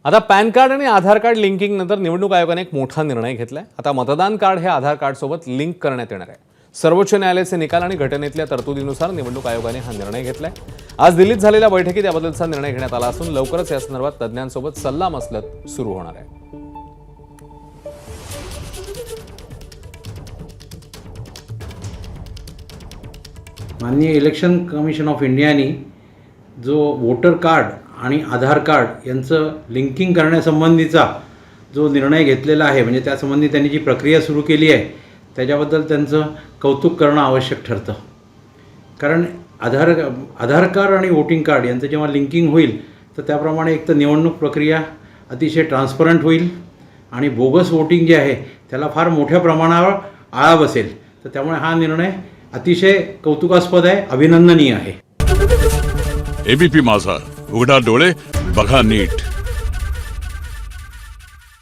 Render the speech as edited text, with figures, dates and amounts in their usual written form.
आता pan card आणि आधार card linking नंतर निवडणूक आयोगाने एक मोठा निर्णय घेतलाय। आता मतदान कार्ड हे आधार कार्ड सोबत लिंक करण्यात येणार आहे। सर्वोच्च न्यायालयाचे निकाल आणि घटनेतल्या तरतुदीनुसार निवडणूक आयोगाने हा निर्णय घेतलाय। आज दिल्लीत झालेल्या बैठकीत याबद्दलचा निर्णय घेण्यात आला असून लवकरच या संदर्भात तज्ज्ञांसोबत सल्लामसलत सुरू होणार आहे। माननीय इलेक्शन कमिशन ऑफ इंडियाने जो वोटर कार्ड आणि आधार कार्ड यांचं लिंकिंग करण्यासंबंधीचा जो निर्णय घेतलेला आहे, म्हणजे त्यासंबंधी त्यांनी जी प्रक्रिया सुरू केली आहे त्याच्याबद्दल त्यांचं कौतुक करणं आवश्यक ठरतं। कारण आधार कार्ड आणि वोटिंग कार्ड यांचं जेव्हा लिंकिंग होईल तर त्याप्रमाणे एक तर निवडणूक प्रक्रिया अतिशय ट्रान्सपरंट होईल आणि बोगस वोटिंग जे आहे त्याला फार मोठ्या प्रमाणावर आळा बसेल। तर त्यामुळे हा निर्णय अतिशय कौतुकास्पद आहे, अभिनंदनीय आहे। एबीपी माझा, उघडा डोळे बघा नीट।